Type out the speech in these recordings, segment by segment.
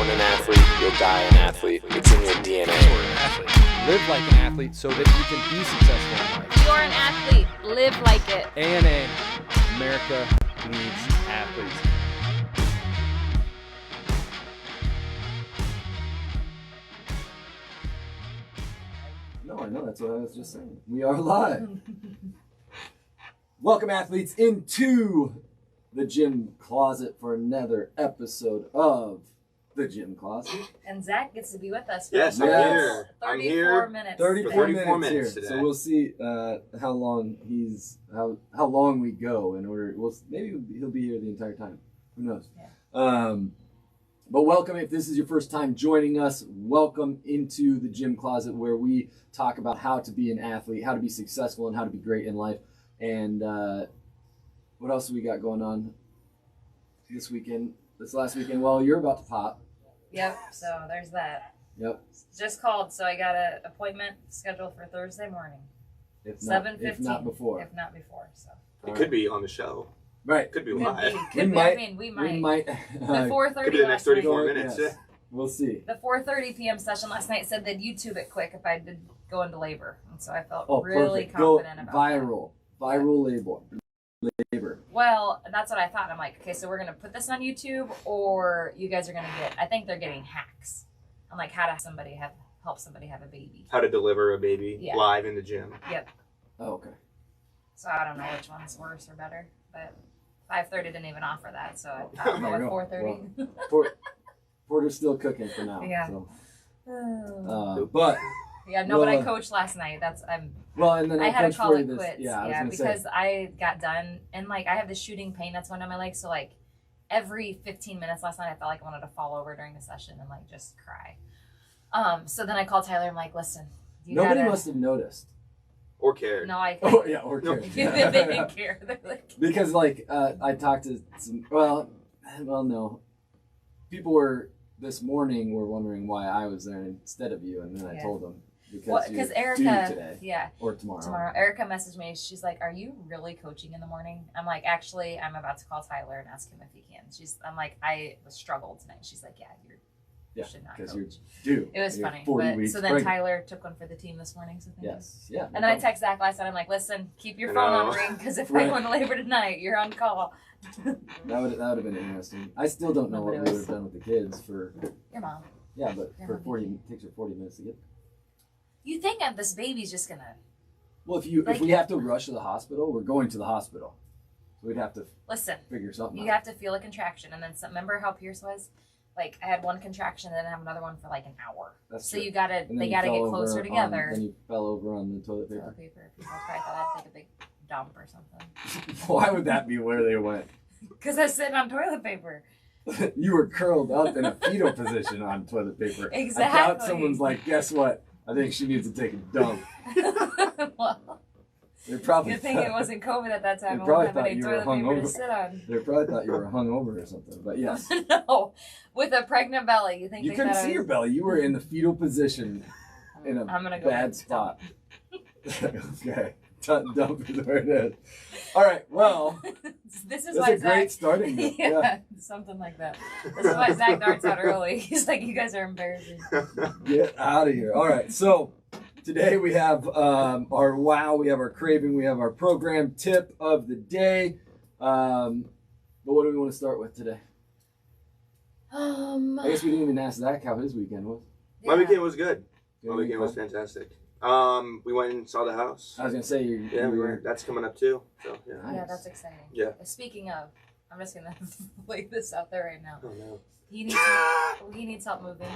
born an athlete, you'll die an athlete. It's in your DNA. You're an athlete. Live like an athlete so that you can be successful in life. You're an athlete. Live like it. ANA, America needs athletes. No, I know. That's what I was just saying. We are live. Welcome, athletes, into the gym closet for another episode of the gym closet. And Zach gets to be with us for Yes, I'm here. 34 I'm here. minutes. 34 minutes here. today. So we'll see how long how long we go in order. Maybe he'll be here the entire time. Who knows? Yeah. But welcome, if this is your first time joining us, welcome into the gym closet where we talk about how to be an athlete, how to be successful, and how to be great in life. And what else have we got going on this last weekend? Well, you're about to pop. Yep, so there's that. Yep. Just called, so I got an appointment scheduled for Thursday morning. If not 7:15. before. If not before, so. It could be on the show. Right. Could be Could live. be. We Could be. might- I mean, we might. We might. The 4:30 Could be the next last 34 night. minutes. Yes. Yeah. We'll see. The 4:30 p.m. session last night said they'd YouTube it quick if I did go into labor, and so I felt Oh, really perfect. Go confident about viral. Viral labor. Well, that's what I thought. I'm like, okay, so we're gonna put this on YouTube, or you guys are gonna get. I think they're getting hacks on like how to help somebody have a baby. How to deliver a baby Yeah. live in the gym. Yep. Oh, okay. So I don't know which one's worse or better, but 5:30 didn't even offer that, so I There don't you know go. what 4:30. Porter's still cooking for now. Yeah. So, Oh. but Yeah, no, but I well, coached last night. well, and then I had coach to call for it you this. quits. Yeah, I was Yeah, gonna because say. I got done and like I have this shooting pain that's going down my leg. So like every 15 minutes last night, I felt like I wanted to fall over during the session and like just cry. So then I called Tyler. I'm like, listen, Nobody must have noticed. Or cared. No, I. Oh yeah, or No. cared. they didn't care. They're like, Because like I talked to some. Well, no. People were this morning were wondering why I was there instead of you, and then I Yeah. told them because you're Erica, due today yeah, or tomorrow. tomorrow. Erica messaged me. She's like, "Are you really coaching in the morning?" I'm like, "Actually, I'm about to call Tyler and ask him if he can." I'm like, "I struggled tonight." She's like, "Yeah, you should not because coach." you're due. It was You're funny. 40 But, weeks so then pregnant. Tyler took one for the team this morning. So thank you. Yes. Yeah. And then I text Zach last night. I'm like, "Listen, keep your I phone know. on ring because if Right. I go into labor tonight, you're on call." That would have been interesting. I still don't know what we Nobody would was- have done with the kids for. Your mom. Yeah, but Your for mom. 40 it takes her 40 minutes to get. You think that this baby's just gonna Well, if Like- we have to rush to the hospital, we're going to the hospital. So we'd have to listen? figure something You out. have to feel a contraction, and then remember how Pierce was. Like I had one contraction and then I have another one for like an hour. That's So true. you gotta And then they you gotta fell get over closer on- together. Then you fell over on the toilet paper. Toilet paper. People probably thought I'd take a big dump or something. Why would that be where they went? Because I was sitting on toilet paper. You were curled up in a fetal position on toilet paper. I doubt Exactly. someone's like, guess what? I think she needs to take a dump. Well, They probably good thing it wasn't COVID at that time. They I probably wouldn't have thought any you were toilet paper to hungover. sit on. They probably thought you were hungover or something. But yes, No, with a pregnant belly, you think you they couldn't thought I see your was- belly. You were in the fetal position in a I'm gonna go bad with spot. Okay, dump is where it is. All right, well, This is that's why a great Zach. starting note. Yeah, Yeah, something like that. This is why Zach darts out early. He's like, you guys are embarrassing. get out of here. All right, so today we have our wow, we have our craving, we have our program tip of the day. But what do we want to start with today? I guess we didn't even ask Zach how his weekend was. My yeah. weekend was good. Good My weekend was weekend? fantastic. We went and saw the house. I was gonna say you. Yeah, you we were. were. That's coming up too. So yeah. Nice. Yeah, that's exciting. Yeah. Speaking of, I'm just gonna lay this out there right now. Oh no. He needs help moving,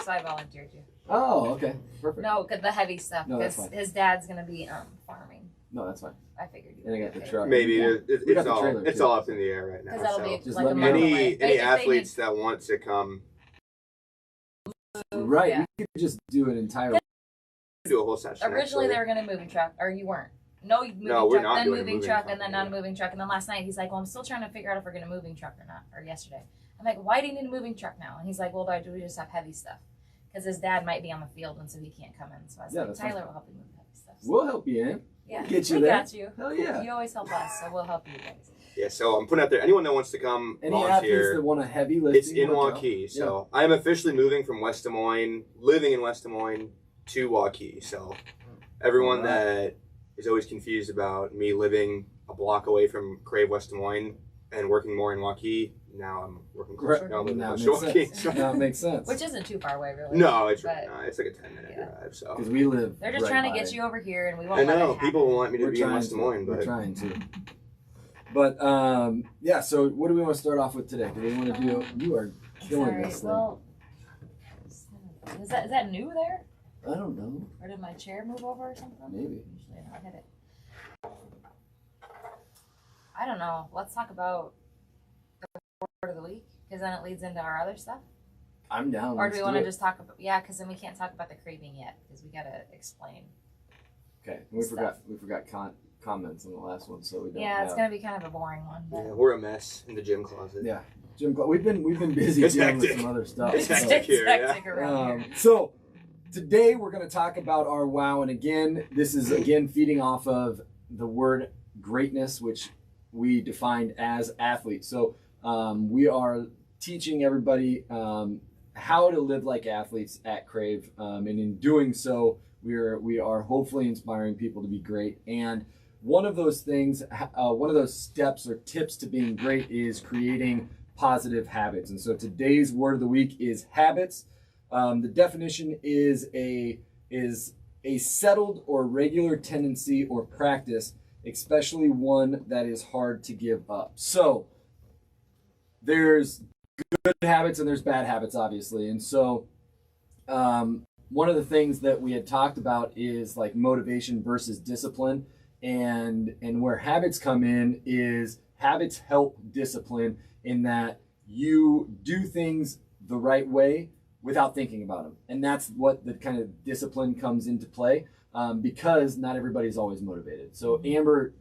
so I volunteered you. Oh, okay, perfect. No, cause the heavy stuff. No, that's Because fine. his dad's gonna be farming. No, that's fine. I figured you. And I would got be the okay. truck. Maybe Yeah. We got it's the all trailer, it's too. all up in the air right now. Because that'll So. be Just like let a me month know. away. Any If they athletes that want to come Right, Yeah. we could just do an entire. do a whole session. Originally, they actually. were going to moving truck, or you weren't. No, moving No, we're truck, not then doing a moving moving truck, truck, and then yeah. not a moving truck. And then last night, he's like, well, I'm still trying to figure out if we're going to moving truck or not, or yesterday. I'm like, why do you need a moving truck now? And he's like, well, do we just have heavy stuff? Because his dad might be on the field, and so he can't come in. So I was Yeah, like, that's Tyler fine. will help you move heavy stuff. We'll help you in. Yeah, Get you we there. got you. Hell yeah. You always help us, so we'll help you guys. Yeah, so I'm putting out there anyone that wants to come Any athletes volunteer. that want a heavy lifting It's in workout. Waukee, so I'm officially moving from West Des Moines, living in West Des Moines, to Waukee. So everyone Alright. that is always confused about me living a block away from Krave, West Des Moines, and working more in Waukee, now I'm working closer. Right. Now I'm living Now it close to makes Waukee. sense. Now it makes sense. Which isn't too far away, really. No, it's But it's like a 10-minute yeah. drive. So Because we live. they're just right trying to by get it. you over here, and we won't I let it know happen. people want me to We're be in trying West Des to. Moines, We're but trying to. But yeah. So what do we want to start off with today? Do we want to do? You are killing Sorry, this thing. well, is that new there? I don't know. Or did my chair move over or something? Maybe. Usually I hit it. I don't know. Let's talk about the word of the week, because then it leads into our other stuff. I'm down. Or Let's do we want to it. just talk about, yeah, because then we can't talk about the craving yet, because we got to explain. Okay. We stuff. forgot comments on the last one, so we don't. Yeah, it's have- going to be kind of a boring one. But yeah, we're a mess in the gym closet. Yeah. Jim, we've been busy It's dealing with hectic. some other stuff. It's so- hectic here, yeah. hectic around here. So today we're going to talk about our wow, and again, this is again feeding off of the word greatness, which we defined as athletes. So we are teaching everybody how to live like athletes at Krave, and in doing so, we are hopefully inspiring people to be great. And one of those things, one of those steps or tips to being great is creating positive habits. And so today's word of the week is habits. The definition is a settled or regular tendency or practice, especially one that is hard to give up. So there's good habits and there's bad habits, obviously. And so one of the things that we had talked about is like motivation versus discipline. And where habits come in is habits help discipline in that you do things the right way without thinking about them. And that's what the kind of discipline comes into play, because not everybody's always motivated. So Amber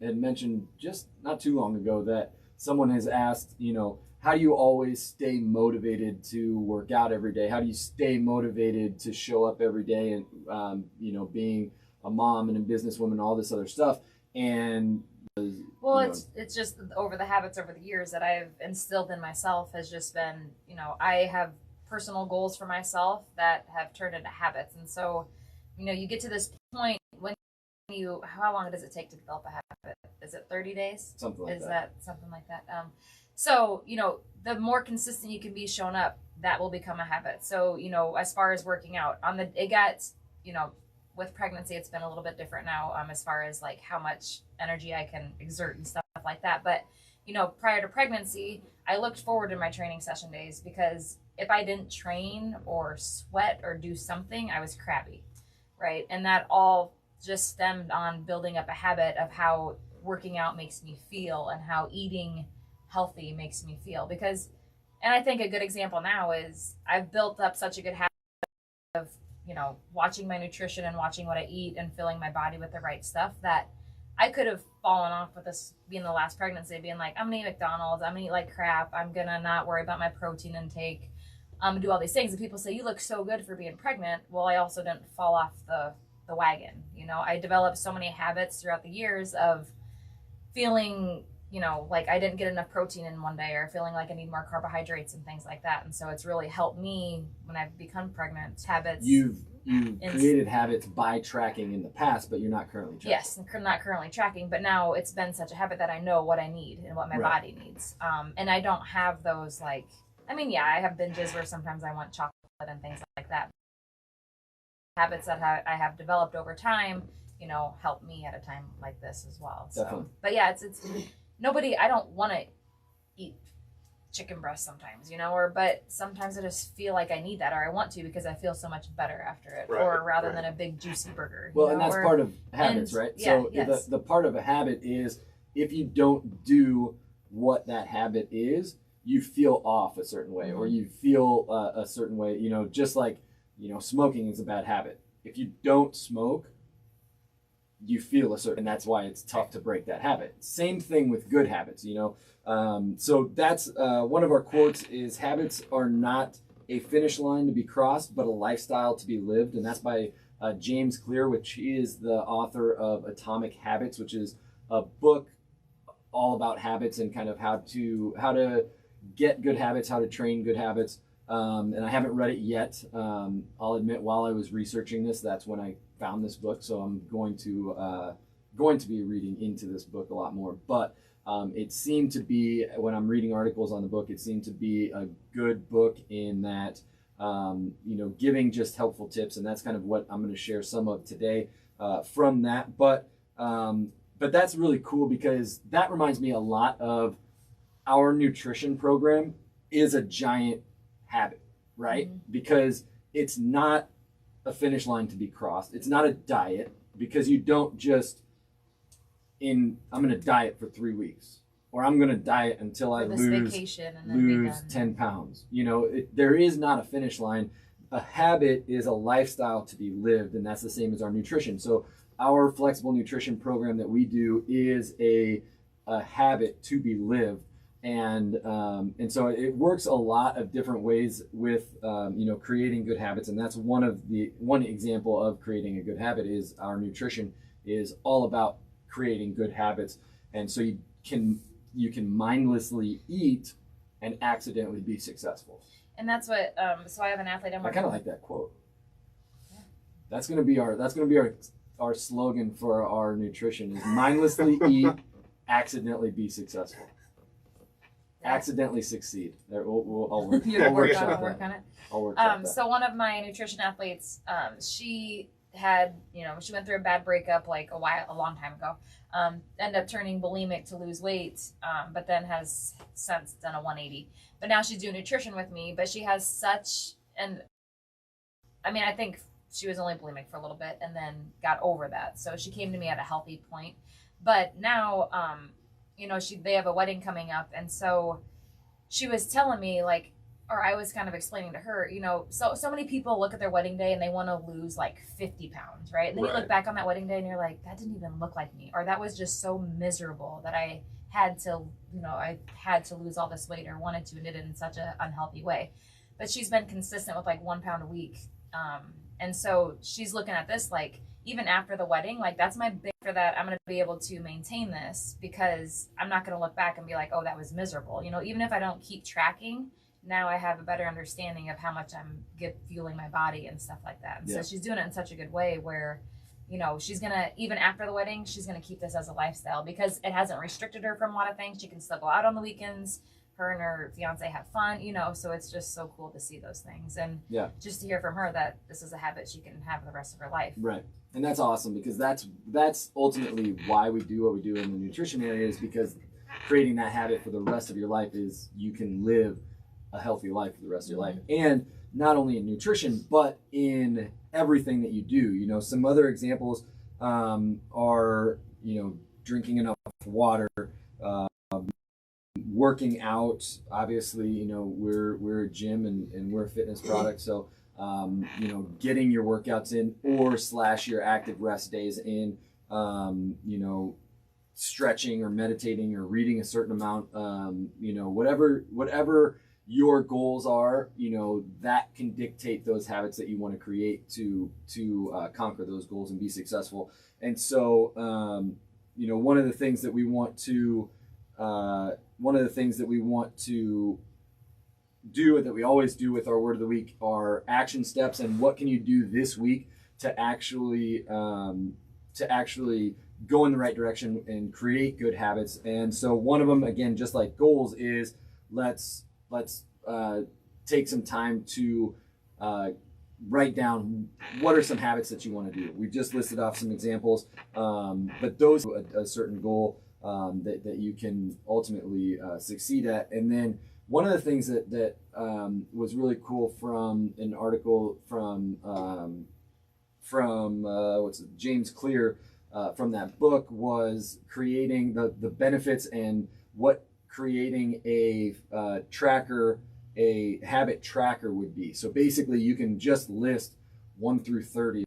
had mentioned just not too long ago that someone has asked, how do you always stay motivated to work out every day? How do you stay motivated to show up every day and, being a mom and a businesswoman, all this other stuff? And Well, it's just over the habits over the years that I've instilled in myself has just been, I have personal goals for myself that have turned into habits. And so, you get to this point when how long does it take to develop a habit? Is it 30 days? something like Is that. that something like that? So, the more consistent you can be showing up, that will become a habit. So, as far as working out it got, with pregnancy, it's been a little bit different now, as far as like how much energy I can exert and stuff like that. But, prior to pregnancy, I looked forward to my training session days, because if I didn't train or sweat or do something, I was crabby, right? And that all just stemmed on building up a habit of how working out makes me feel and how eating healthy makes me feel. Because, and I think a good example now is I've built up such a good habit of, watching my nutrition and watching what I eat and filling my body with the right stuff, that I could have fallen off with this being the last pregnancy, being like, I'm gonna eat McDonald's, I'm gonna eat like crap, I'm gonna not worry about my protein intake, do all these things. And people say, you look so good for being pregnant. Well, I also didn't fall off the wagon. I developed so many habits throughout the years of feeling, like I didn't get enough protein in one day, or feeling like I need more carbohydrates and things like that. And so it's really helped me when I've become pregnant. Habits. You've created habits by tracking in the past, but you're not currently tracking. Yes, I'm not currently tracking, but now it's been such a habit that I know what I need and what my Right. body needs. And I don't have those I have binges where sometimes I want chocolate and things like that. Habits that I have developed over time, help me at a time like this as well. So, Definitely. but yeah, it's nobody. I don't want to eat chicken breast sometimes, but sometimes I just feel like I need that, or I want to, because I feel so much better after it, Right, or rather right. than a big juicy burger. Well, and that's part of habits, and- right? yeah, So yes. the part of a habit is if you don't do what that habit is, you feel off a certain way, or you feel a certain way, just like, smoking is a bad habit. If you don't smoke, you feel a certain, and that's why it's tough to break that habit. Same thing with good habits, So that's one of our quotes is, habits are not a finish line to be crossed, but a lifestyle to be lived. And that's by James Clear, which he is the author of Atomic Habits, which is a book all about habits and kind of how to get good habits, how to train good habits. And I haven't read it yet. I'll admit, while I was researching this, that's when I found this book. So I'm going to be reading into this book a lot more. But it seemed to be, when I'm reading articles on the book, it seemed to be a good book in that, giving just helpful tips. And that's kind of what I'm going to share some of today from that. But that's really cool, because that reminds me a lot of our nutrition program is a giant habit, right? Mm-hmm. Because it's not a finish line to be crossed. It's not a diet, because you don't just I'm going to diet for 3 weeks, or I'm going to diet until I lose 10 pounds. There is not a finish line. A habit is a lifestyle to be lived, and that's the same as our nutrition. So our flexible nutrition program that we do is a habit to be lived. And so it works a lot of different ways with creating good habits, and that's one example of creating a good habit is our nutrition is all about creating good habits. And so you can mindlessly eat and accidentally be successful. And that's what so I have an athlete I'm working. I kind of like that quote. Yeah. That's gonna be our slogan for our nutrition is mindlessly eat, accidentally be successful. Accidentally succeed. I'll work. I'll work on it. I'll work on so one of my nutrition athletes, she had, she went through a bad breakup like a long time ago. Ended up turning bulimic to lose weight, but then has since done a 180. But now she's doing nutrition with me. But she has I think she was only bulimic for a little bit and then got over that. So she came to me at a healthy point. But now, they have a wedding coming up, and so she was telling me or I was kind of explaining to her, so many people look at their wedding day and they want to lose 50 pounds, right? And then you look back on that wedding day and you're like, that didn't even look like me, or that was just so miserable that I had to lose all this weight, or wanted to, and did it in such an unhealthy way. But she's been consistent with 1 pound a week. And so she's looking at this, even after the wedding, that's my big for that. I'm going to be able to maintain this, because I'm not going to look back and be like, oh, that was miserable. Even if I don't keep tracking, now I have a better understanding of how much I'm fueling my body and stuff like that. And so she's doing it in such a good way where, she's going to, even after the wedding, she's going to keep this as a lifestyle, because it hasn't restricted her from a lot of things. She can still go out on the weekends. Her and her fiance have fun, so it's just so cool to see those things. And just to hear from her that this is a habit she can have the rest of her life. Right. And that's awesome, because that's ultimately why we do what we do in the nutrition area, is because creating that habit for the rest of your life is you can live a healthy life for the rest of your life. And not only in nutrition, but in everything that you do. Some other examples are, drinking enough water, working out. Obviously, we're a gym and we're a fitness product. So, getting your workouts in, or / your active rest days in, stretching or meditating or reading a certain amount, whatever your goals are, that can dictate those habits that you want to create to conquer those goals and be successful. And so, one of the things that we want to do, that we always do with our word of the week, are action steps. And what can you do this week to actually go in the right direction and create good habits? And so one of them, again, just like goals, is let's take some time to write down what are some habits that you want to do. We just listed off some examples, but those are a certain goal that you can ultimately succeed at. And then one of the things that was really cool from an article from James Clear from that book was creating the benefits and what creating a habit tracker would be. So basically, you can just list 1 through 30,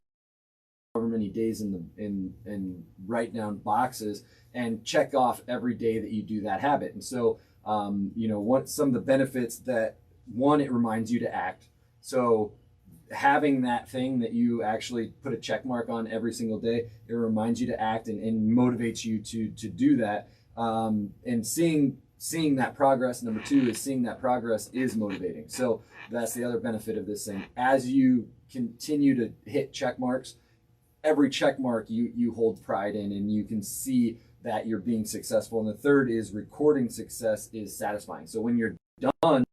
however many days and write down boxes and check off every day that you do that habit. And so, what some of the benefits that, one, it reminds you to act. So having that thing that you actually put a check mark on every single day, it reminds you to act and motivates you to do that. And seeing that progress. Number two is seeing that progress is motivating. So that's the other benefit of this thing. As you continue to hit check marks, every check mark you hold pride in, and you can see that you're being successful. And the third is recording success is satisfying. So when you're done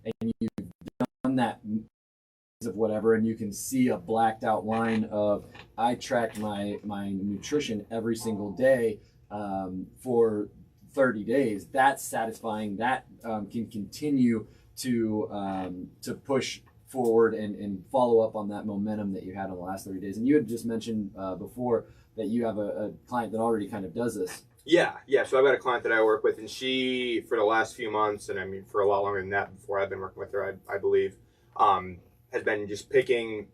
and you've done that of whatever, and you can see a blacked out line of, I tracked my nutrition every single day for 30 days. That's satisfying. That can continue to push forward and follow up on that momentum that you had on the last 30 days. And you had just mentioned before that you have a client that already kind of does this. Yeah. So I've got a client that I work with, and she, for the last few months, and I mean for a lot longer than that before I've been working with her, I believe, has been just picking,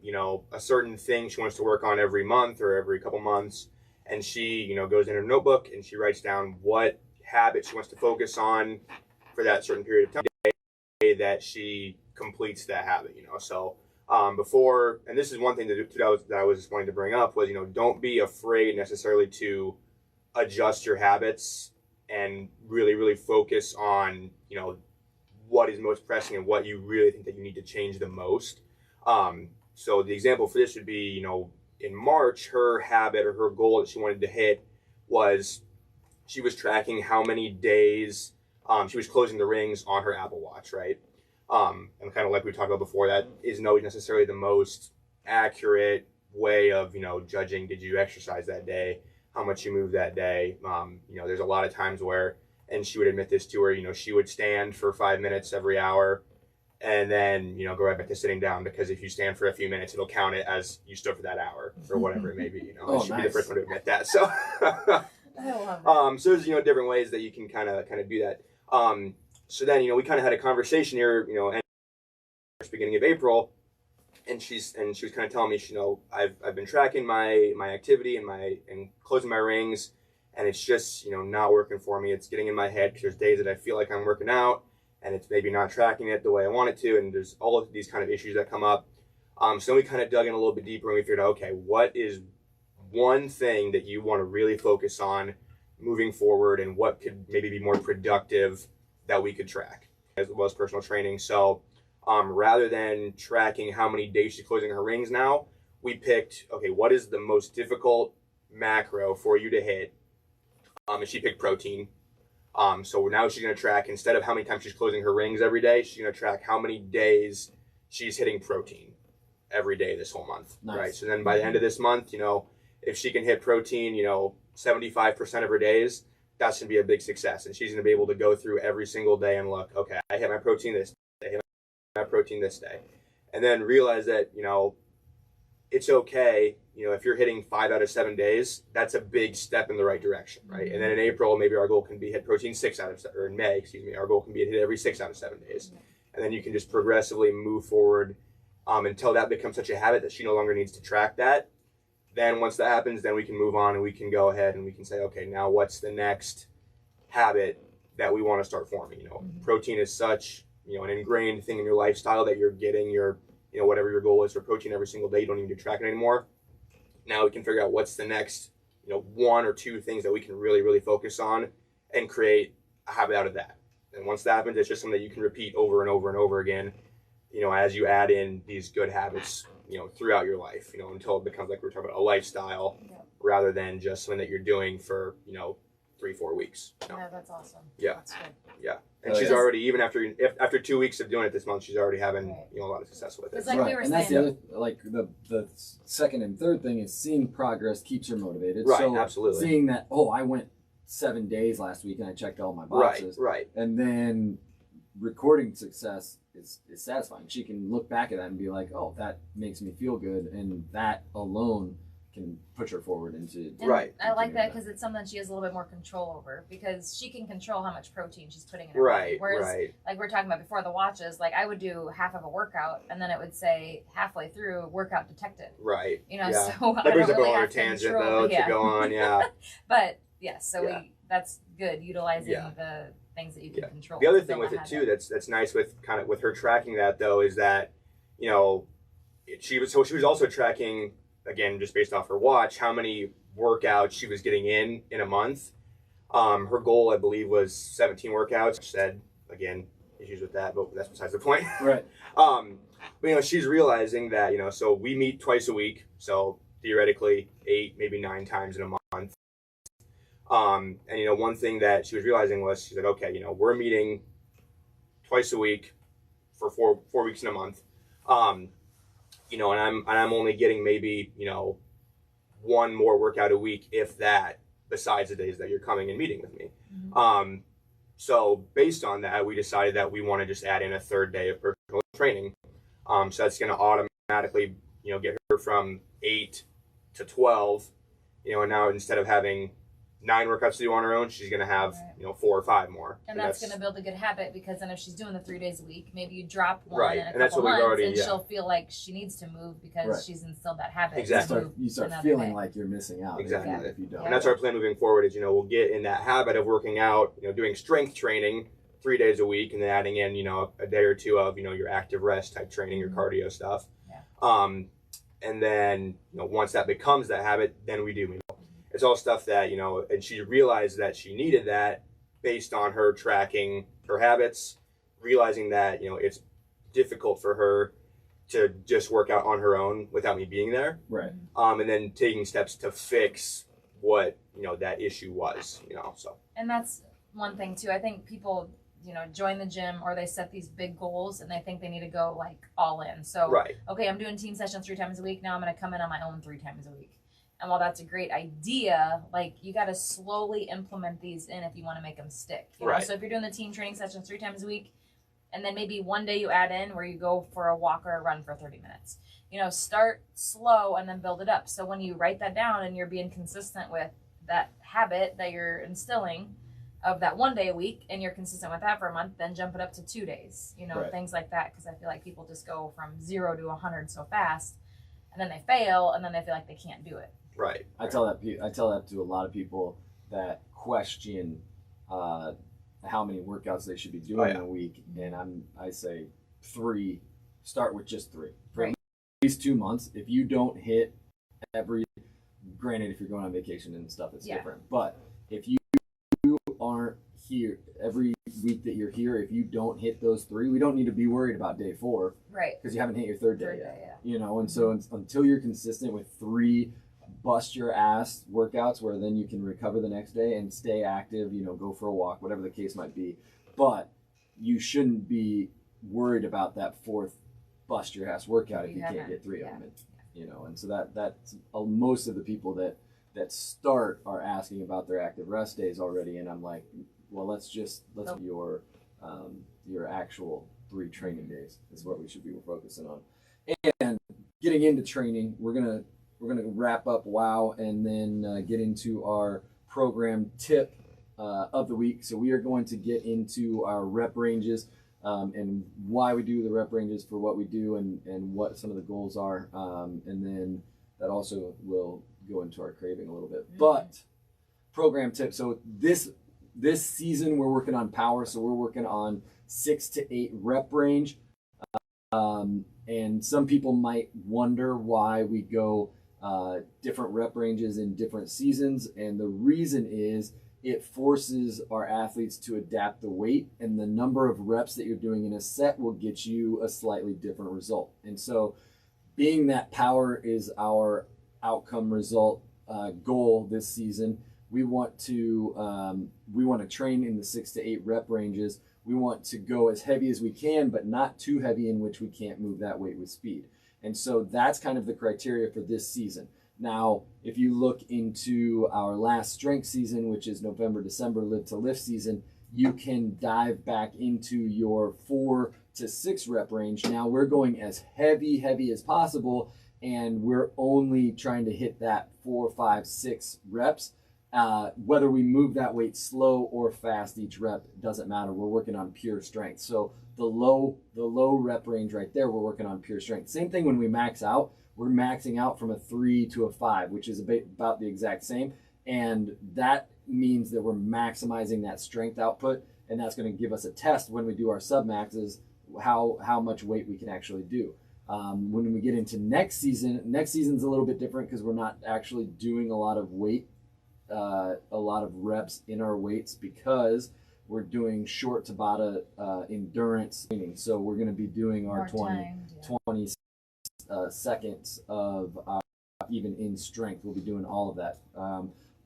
a certain thing she wants to work on every month or every couple months. And she, goes in her notebook and she writes down what habit she wants to focus on for that certain period of time that she completes that habit, So before, and this is one thing that I was just wanting to bring up was, don't be afraid necessarily to adjust your habits and really, really focus on, what is most pressing and what you really think that you need to change the most. So the example for this would be, in March, her habit or her goal that she wanted to hit was she was tracking how many days she was closing the rings on her Apple Watch, right? And kind of like we talked about before, that isn't always necessarily the most accurate way of, judging, did you exercise that day, how much you moved that day. There's a lot of times where, and she would admit this to her, she would stand for 5 minutes every hour and then, go right back to sitting down, because if you stand for a few minutes, it'll count it as you stood for that hour or whatever it may be, Oh, she'd be the nice. first one to admit that. So, I love it. so there's, different ways that you can kind of do that. So then, we kind of had a conversation here, and beginning of April, and she was kind of telling me, I've been tracking my activity and closing my rings, and it's just, not working for me. It's getting in my head because there's days that I feel like I'm working out and it's maybe not tracking it the way I want it to. And there's all of these kind of issues that come up. So we kind of dug in a little bit deeper and we figured out, okay, what is one thing that you want to really focus on moving forward, and what could maybe be more productive that we could track, as well as personal training. So rather than tracking how many days she's closing her rings now, we picked, okay, what is the most difficult macro for you to hit? And she picked protein. So now she's going to track, instead of how many times she's closing her rings every day, she's going to track how many days she's hitting protein every day this whole month. Nice. Right. So then by the end of this month, if she can hit protein, 75% of her days, that's going to be a big success. And she's going to be able to go through every single day and look, okay, I hit my protein this day, I hit my protein this day. And then realize that, it's okay, if you're hitting 5 out of 7 days, that's a big step in the right direction, right? And then in April, maybe our goal can be hit protein 6 out of 7, or in May, our goal can be hit every 6 out of 7 days. And then you can just progressively move forward until that becomes such a habit that she no longer needs to track that. Then once that happens, then we can move on and we can go ahead and we can say, okay, now what's the next habit that we want to start forming? Protein is such, an ingrained thing in your lifestyle that you're getting your, whatever your goal is for protein every single day. You don't need to track it anymore. Now we can figure out what's the next, 1 or 2 things that we can really, really focus on and create a habit out of that. And once that happens, it's just something that you can repeat over and over and over again, as you add in these good habits, throughout your life, until it becomes, like we were talking about, a lifestyle rather than just something that you're doing for, 3-4 weeks. Yeah, that's awesome. Yeah. That's good. Yeah. And Oh, she's yeah. already, even after 2 weeks of doing it this month, she's already having, Right. a lot of success with it. It's like right. we were And that's saying. the other, like the second and third thing is seeing progress keeps her motivated. Right, So absolutely. seeing that, I went 7 days last week and I checked all my boxes. Right. And then recording success is satisfying. She can look back at that and be like, oh, that makes me feel good. And that alone can push her forward into. And Right. I like that continuing because it's something she has a little bit more control over, because she can control how much protein she's putting in her Right. body. Whereas, Right. like we were talking about before, the watches, like I would do half of a workout and then it would say halfway through workout detected. Right. You know, Yeah. so I That brings don't up a really longer have to tangent control. though to go on. Yeah. But yes, so Yeah. that's good, utilizing Yeah. the things that you can Yeah. control. The other to thing build with a it too, habit. that's nice with her tracking that though, is that, she was also tracking, again, just based off her watch, how many workouts she was getting in a month. Her goal, I believe, was 17 workouts. She said, again, issues with that, but that's besides the point. Right. But she's realizing that so we meet twice a week, so theoretically 8, maybe 9 times in a month. And one thing that she was realizing was she's like, okay, we're meeting twice a week for four weeks in a month. And I'm only getting maybe, one more workout a week, if that, besides the days that you're coming and meeting with me. Mm-hmm. So based on that, we decided that we want to just add in a third day of personal training. So that's going to automatically, get her from 8 to 12, and now instead of having 9 workouts to do on her own, she's going to have, Right. 4 or 5 more. And that's going to build a good habit, because then if she's doing the 3 days a week, maybe you drop one Right. in a And that's couple what we've months, already- and yeah. she'll feel like she needs to move because Right. she's instilled that habit. to Exactly. move You start another feeling day. like you're missing out. Exactly. If you don't. And that's our plan moving forward is, we'll get in that habit of working out, doing strength training 3 days a week, and then adding in, a day or two of, your active rest type training, your cardio stuff. Yeah. And then, once that becomes that habit, then we do. It's all stuff that, and she realized that she needed that based on her tracking her habits, realizing that, it's difficult for her to just work out on her own without me being there. Right. And then taking steps to fix what, that issue was, so. And that's one thing too. I think people, join the gym, or they set these big goals and they think they need to go like all in. So, Right. okay, I'm doing team sessions 3 times a week. Now I'm going to come in on my own 3 times a week. And while that's a great idea, like, you got to slowly implement these in if you want to make them stick. You know? Right. So if you're doing the team training sessions 3 times a week, and then maybe one day you add in where you go for a walk or a run for 30 minutes, start slow and then build it up. So when you write that down and you're being consistent with that habit that you're instilling of that 1 day a week, and you're consistent with that for a month, then jump it up to 2 days, Right. things like that. Because I feel like people just go from 0 to 100 so fast, and then they fail, and then they feel like they can't do it. Right. I tell that to a lot of people that question how many workouts they should be doing in a week, and I say 3. Start with just 3 for Right. at least 2 months. If you don't hit granted, if you're going on vacation and stuff, it's different. But if you aren't here every week that you're here, if you don't hit those 3, we don't need to be worried about day 4 Right. because you haven't hit your third day Third yet. day, yeah. And so until you're consistent with 3 bust your ass workouts where then you can recover the next day and stay active, go for a walk, whatever the case might be. But you shouldn't be worried about that 4th bust your ass workout if you can't get 3 of them. And so that's most of the people that start are asking about their active rest days already, and I'm like, well, let's do your actual 3 training days is what we should be focusing on. And getting into training, we're gonna wrap up WOW and then get into our program tip of the week. So we are going to get into our rep ranges and why we do the rep ranges for what we do and what some of the goals are. And then that also will go into our craving a little bit. Mm-hmm. But program tip. So this season we're working on power. So we're working on 6 to 8 rep range. And some people might wonder why we go different rep ranges in different seasons. And the reason is it forces our athletes to adapt the weight, and the number of reps that you're doing in a set will get you a slightly different result. And so being that power is our outcome result goal this season, we want to train in the 6 to 8 rep ranges. We want to go as heavy as we can, but not too heavy in which we can't move that weight with speed. And so that's kind of the criteria for this season. Now, if you look into our last strength season, which is November, December live to lift season, you can dive back into your 4 to 6 rep range. Now we're going as heavy as possible, and we're only trying to hit that 4, 5, 6 reps. Whether we move that weight slow or fast each rep doesn't matter. We're working on pure strength. So the low rep range right there, we're working on pure strength. Same thing when we max out. We're maxing out from a 3 to a 5, which is about the exact same. And that means that we're maximizing that strength output, and that's going to give us a test when we do our sub maxes, how much weight we can actually do. When we get into next season's a little bit different because we're not actually doing a lot of weight a lot of reps in our weights because we're doing short Tabata endurance training. So we're going to be doing our 20 seconds of even in strength. We'll be doing all of that.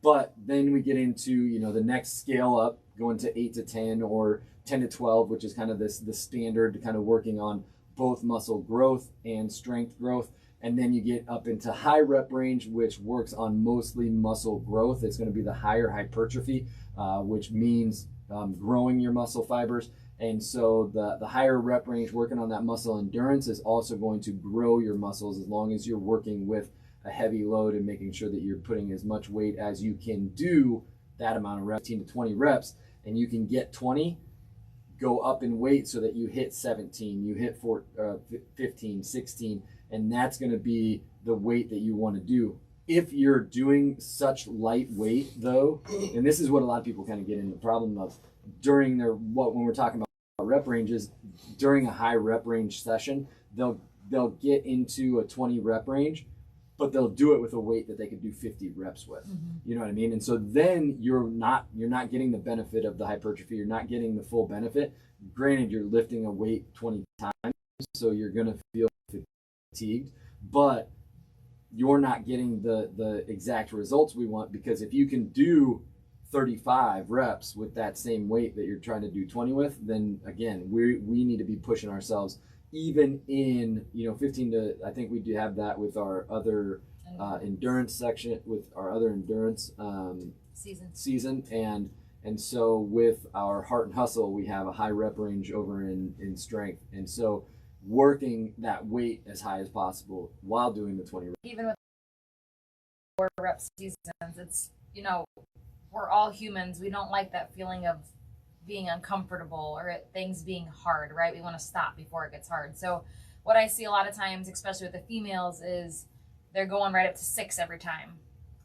But then we get into, the next scale up, going to 8 to 10 or 10 to 12, which is kind of the standard, kind of working on both muscle growth and strength growth. And then you get up into high rep range, which works on mostly muscle growth. It's going to be the higher hypertrophy, which means growing your muscle fibers. And so the higher rep range, working on that muscle endurance, is also going to grow your muscles as long as you're working with a heavy load and making sure that you're putting as much weight as you can do that amount of reps, 15 to 20 reps, and you can get 20, go up in weight so that you hit 17, you hit 15, 16, and that's going to be the weight that you want to do. If you're doing such light weight though, and this is what a lot of people kind of get in the problem of during when we're talking about rep ranges, during a high rep range session, they'll get into a 20 rep range, but they'll do it with a weight that they could do 50 reps with. You know what I mean? And so then you're not getting the benefit of the hypertrophy. You're not getting the full benefit. Granted, you're lifting a weight 20 times, so you're going to feel fatigued, but you're not getting the exact results we want, because if you can do 35 reps with that same weight that you're trying to do 20 with, then again, we need to be pushing ourselves even in 15 to, I think we do have that with our other endurance section, with our other endurance season, and so with our heart and hustle, we have a high rep range over in strength, and so working that weight as high as possible while doing the 20 reps. Even with 4 rep seasons, it's we're all humans. We don't like that feeling of being uncomfortable or things being hard, right? We want to stop before it gets hard. So what I see a lot of times, especially with the females, is they're going right up to 6 every time.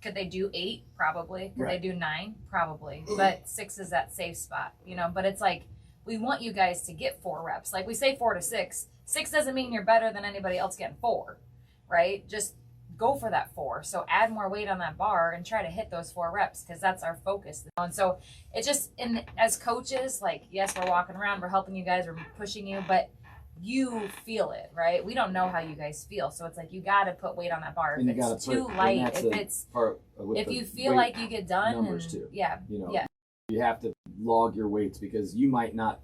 Could they do 8? Probably. Could they do 9? Probably. But 6 is that safe spot, but it's like, we want you guys to get 4 reps. Like we say 4 to 6. 6 doesn't mean you're better than anybody else getting 4, right? Just go for that 4. So add more weight on that bar and try to hit those 4 reps, because that's our focus. And so it's just, as coaches, like, yes, we're walking around, we're helping you guys, we're pushing you, but you feel it, right? We don't know how you guys feel. So it's like, you got to put weight on that bar. If it's too light, if you feel like you get done. Numbers too. Yeah. You have to log your weights, because you might not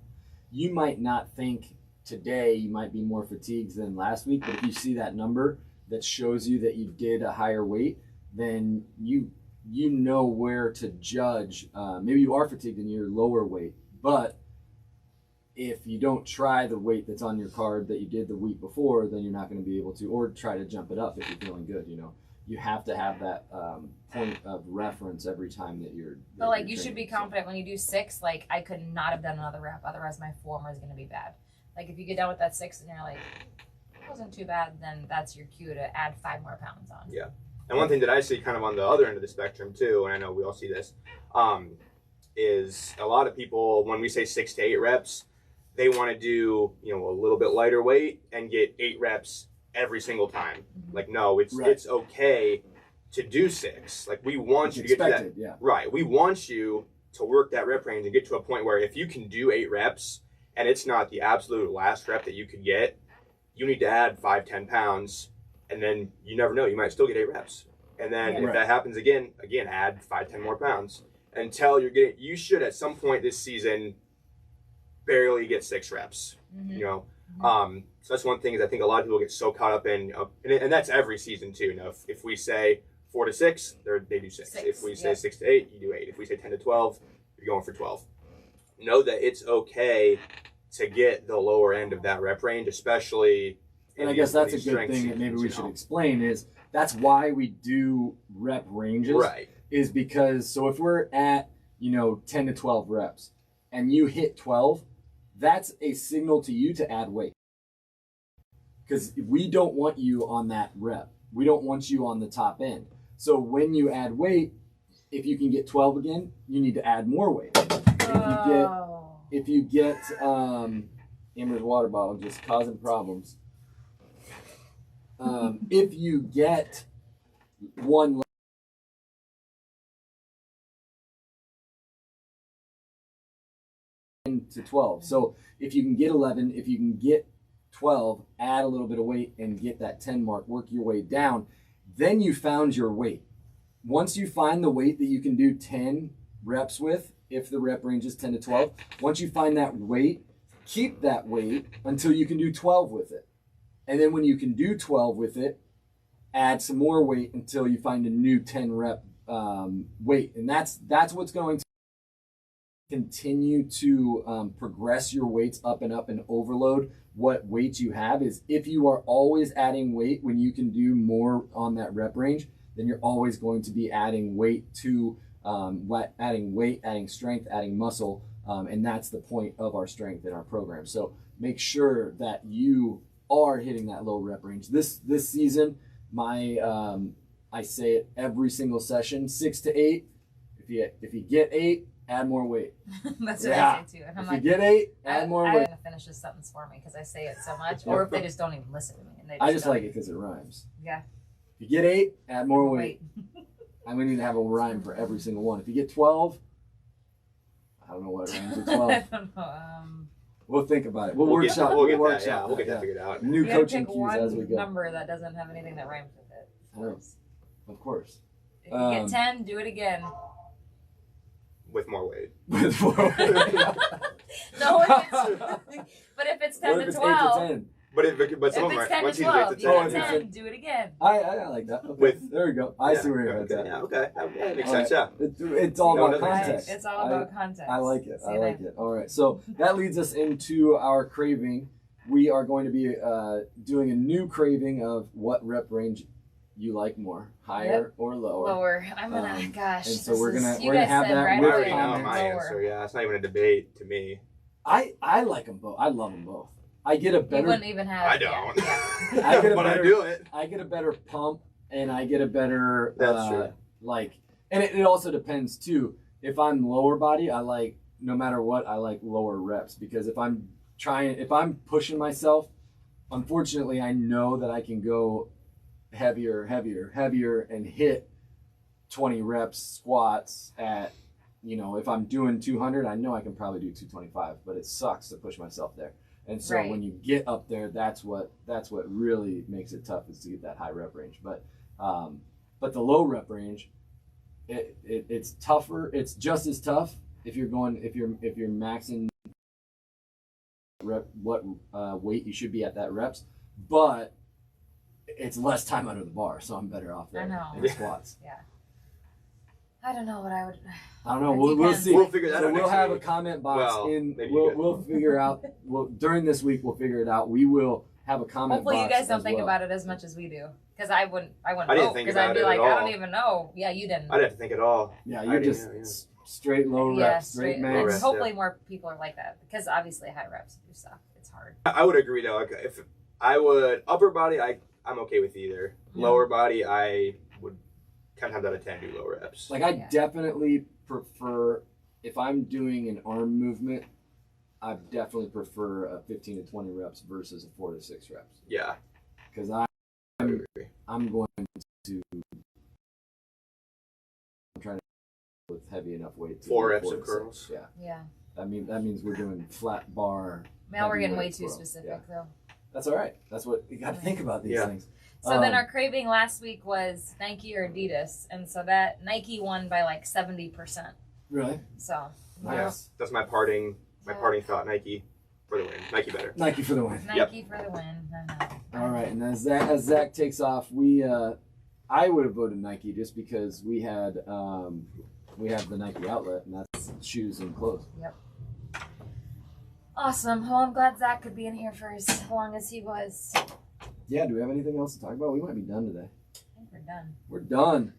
think today you might be more fatigued than last week, but if you see that number that shows you that you did a higher weight, then you know where to judge. Maybe you are fatigued in your lower weight, but if you don't try the weight that's on your card that you did the week before, then you're not going to be able to, or try to jump it up if you're feeling good. You have to have that point of reference every time that you're. But like, you should be confident when you do 6. Like, I could not have done another rep, otherwise my form is going to be bad. Like, if you get done with that 6 and you're like, it wasn't too bad, then that's your cue to add 5 more pounds on. Yeah. And one thing that I see kind of on the other end of the spectrum too, and I know we all see this, is a lot of people, when we say 6 to 8 reps, they want to do, a little bit lighter weight and get 8 reps every single time. Like, no, it's okay to do 6. Like, we want you to get to that. Yeah. Right. We want you to work that rep range and get to a point where if you can do 8 reps and it's not the absolute last rep that you could get, you need to add 5-10 pounds, and then you never know, you might still get 8 reps. And then if that happens again, add 5-10 more pounds until you should at some point this season barely get 6 reps. So that's one thing, is I think a lot of people get so caught up in, and that's every season too. If we say 4 to 6, they do 6. If we say 6 to 8, you do 8. If we say 10 to 12, you're going for 12. Know that it's okay to get the lower end of that rep range, especially. And I guess that's a good thing that maybe we should explain, is that's why we do rep ranges. Right. Is because, so if we're at 10 to 12 reps and you hit 12, that's a signal to you to add weight, because we don't want you on that rep. We don't want you on the top end. So when you add weight, if you can get 12 again, you need to add more weight. If you get Amber's water bottle just causing problems. If you get one to 12. So if you can get 11, if you can get 12, add a little bit of weight and get that 10 mark, work your way down. Then you found your weight. Once you find the weight that you can do 10 reps with, if the rep range is 10 to 12, once you find that weight, keep that weight until you can do 12 with it. And then when you can do 12 with it, add some more weight until you find a new 10 rep weight. And that's what's going to continue to progress your weights up and overload what weights you have. Is if you are always adding weight when you can do more on that rep range, then you're always going to be adding weight to adding strength, adding muscle, and that's the point of our strength in our program. So make sure that you are hitting that low rep range. This season, I say it every single session, 6 to 8. If you get 8, add more weight. That's what I say too. And if you get 8, add more weight. I'm gonna finish this sentence for me because I say it so much, or if they just don't even listen to me. And I just like it because it rhymes. Yeah. If you get 8, add more weight. I'm going to need to have a rhyme for every single one. If you get 12, I don't know what rhymes with 12. I don't know. We'll think about it. We'll get that that figured out. New you coaching pick cues one as we go. number that doesn't have anything that rhymes with it. Of course. If you get 10, do it again. With more weight. With more weight. No, but if it's 10 to 12. 8 to 10. But some If of it's them 10 to 12, 12, you get 10, do it again. I like that. Okay. There we go. I see where you're at. Yeah, okay. That makes sense, yeah. It's all about context. It's all about context. I like it. I like it. All right. So that leads us into our craving. We are going to be doing a new craving of what rep range you like more, higher or lower. Lower. I'm gonna, gosh. And so we're gonna have said that right with I already know comments. my answer, yeah. It's not even a debate to me. I like them both. I love them both. I get a better. You wouldn't even have. I don't. Yeah. I get a but better, I do it. I get a better pump, and I get a better. That's true. And it also depends too. If I'm lower body, I like no matter what. I like lower reps because if I'm pushing myself, unfortunately, I know that I can go heavier, and hit 20 reps squats at. If I'm doing 200, I know I can probably do 225, but it sucks to push myself there. And so when you get up there, that's what really makes it tough is to get that high rep range. But the low rep range, it's tougher. It's just as tough if you're maxing what weight you should be at that reps, but it's less time under the bar, so I'm better off there in the squats. Yeah. I don't know what I would. I don't know. We'll see. We'll figure that out. We'll next have week. a comment box We'll figure out. During this week we'll figure it out. We will have a comment Hopefully box. you guys don't as think well. about it as much as we do, because I wouldn't didn't vote think because I'd about be it like, at I all. don't even know. Yeah, you didn't. I'd have to think it all. Yeah, you're just straight low reps, Yeah, straight and max. hopefully more people are like that because obviously high reps do suck. It's hard. I would agree though. Like, if I would upper body, I'm okay with either. Yeah. Lower body, I would 10 times out of 10 do low reps. Like I definitely prefer if I'm doing an arm movement, I definitely prefer a 15 to 20 reps versus a 4 to 6 reps. Yeah. Because I would agree. I'm going to I'm trying to with heavy enough weight to 4 do reps 4 of to curls. 6. Yeah. Yeah. That means we're doing flat bar. Now we're getting way heavyweight too curl. specific Yeah. though. That's all right. That's what you got to think about these things. So then our craving last week was Nike or Adidas, and so that Nike won by like 70%. Really? So Nice. That's my parting thought. Nike for the win. Nike better. Nike for the win. Nike for the win. I know. All right, and as Zach takes off, I would have voted Nike just because we have the Nike outlet, and that's shoes and clothes. Yep. Awesome. Well, I'm glad Zach could be in here for as long as he was. Yeah. Do we have anything else to talk about? We might be done today. I think we're done. We're done.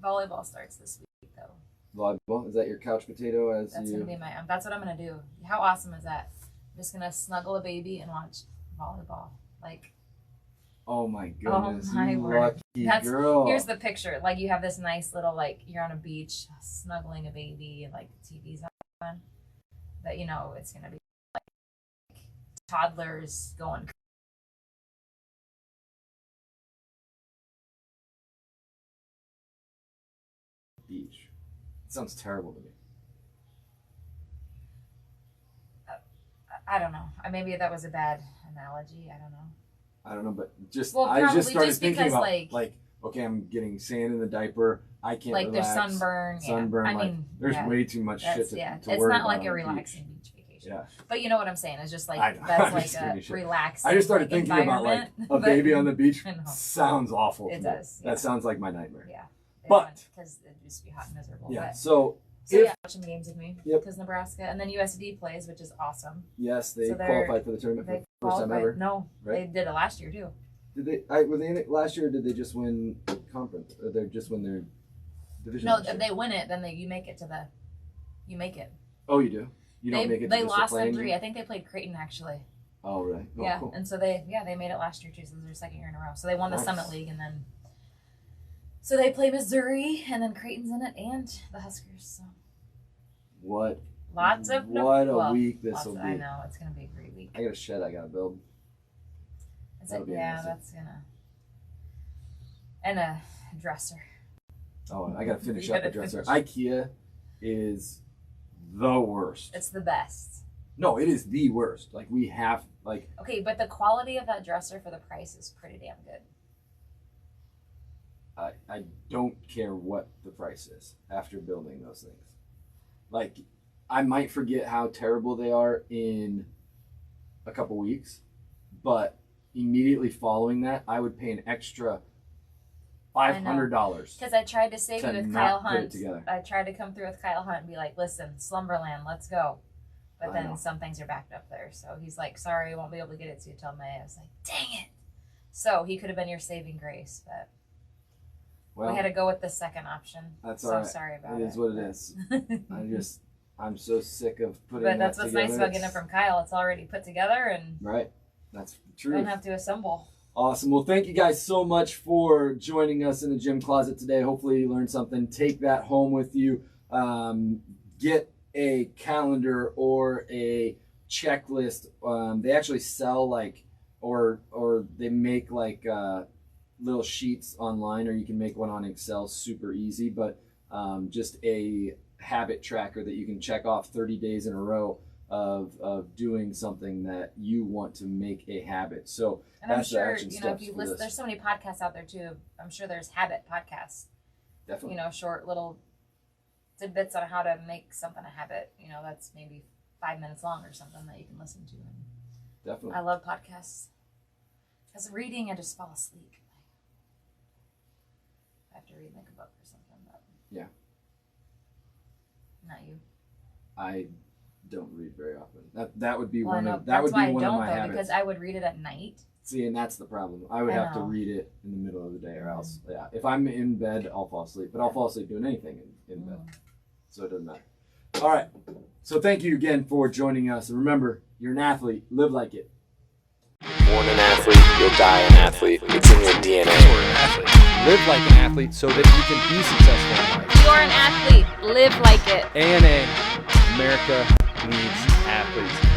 Volleyball starts this week though. Volleyball. Is that your couch potato? That's gonna be that's what I'm gonna do. How awesome is that? I'm just gonna snuggle a baby and watch volleyball. Like, oh my goodness! Oh my you word. lucky girl. Here's the picture. Like you have this nice little you're on a beach snuggling a baby and like the TV's on. But it's gonna be like toddlers going. Beach. It sounds terrible to me. I don't know. Maybe that was a bad analogy. I don't know. I don't know, but just Well, I just probably started just thinking because, about like, okay, I'm getting sand in the diaper. I can't like relax. there's sunburn. Sunburn. Yeah. I like, mean, there's yeah, way too much shit that's, to, yeah. to It's worry not about like on a the beach. relaxing beach vacation. Yeah. But you know what I'm saying? It's just like I know. that's I'm like just a giving you shit. relaxing. I just started like, thinking about like environment, a but- baby on the beach. I know. Sounds awful. It to me. does, yeah. That sounds like my nightmare. Yeah. But- because it'd just be hot and miserable. Yeah. But, So so if yeah, watch some games with me. Yep. Because Nebraska and then USD plays, which is awesome. yes, they So they're- qualified for the tournament for They the first time qualified. ever. No, right? they did it last year too. Did they? Were they in it last year? Or did they just win conference? Or they just win their division? No, last year? if they win it, then you make it to the. You make it. Oh, you do. You don't make it. They to just lost the playing in 3. game? I think they played Creighton actually. Oh, really? Oh, yeah, cool. and so they made it last year too. So this is their second year in a row. So they won the Nice. Summit League and then. So they play Missouri and then Creighton's in it and the Huskers. So What? lots of What a well, week this lots will of- be. I know it's gonna be a great week. I got a shed I gotta build. It's that'll be yeah, amazing. that's gonna. And a dresser. Oh, I gotta finish You up the gotta dresser. finish. IKEA is the worst. It's the best. No, it is the worst. Like we have like Okay, but the quality of that dresser for the price is pretty damn good. I don't care what the price is after building those things. Like I might forget how terrible they are in a couple weeks, but immediately following that, I would pay an extra $500. Because I tried to save To you with not Kyle put it Hunt. together. I tried to come through with Kyle Hunt and be like, listen, Slumberland, let's go. But I then know. some things are backed up there. So he's like, sorry, I won't be able to get it to you till May. I was like, dang it. So he could have been your saving grace, but Well, we had to go with the second option. that's so all right. sorry about It it. is what it is. I'm so sick of putting But that's that what's together. nice about getting it from Kyle. It's already put together and Right. That's you true. don't have to assemble. Awesome. Well, thank you guys so much for joining us in the gym closet today. Hopefully you learned something. Take that home with you. Get a calendar or a checklist. They actually sell or they make little sheets online, or you can make one on Excel super easy, but just a habit tracker that you can check off 30 days in a row of doing something that you want to make a habit. So And I'm that's the sure, action if steps you for listen, this. there's so many podcasts out there too. I'm sure there's habit podcasts, Definitely. short little tidbits on how to make something a habit. That's maybe 5 minutes long or something that you can listen to. And Definitely. I love podcasts. Because reading, I just fall asleep. I have to read like a book or something. But Yeah. Not you. I don't read very often. That would be Well, I one know. of that That's would why be I one of don't my though, habits. because I would read it at night. See, and that's the problem. I would I have to know. read it in the middle of the day, or else, yeah. If I'm in bed, I'll fall asleep. But I'll fall asleep doing anything in bed, so it doesn't matter. All right. So thank you again for joining us. And remember, you're an athlete. Live like it. Born an athlete, you'll die an athlete. It's in your DNA. Live like an athlete so that you can be successful in life. You're an athlete. Live like it. ANA, America needs athletes.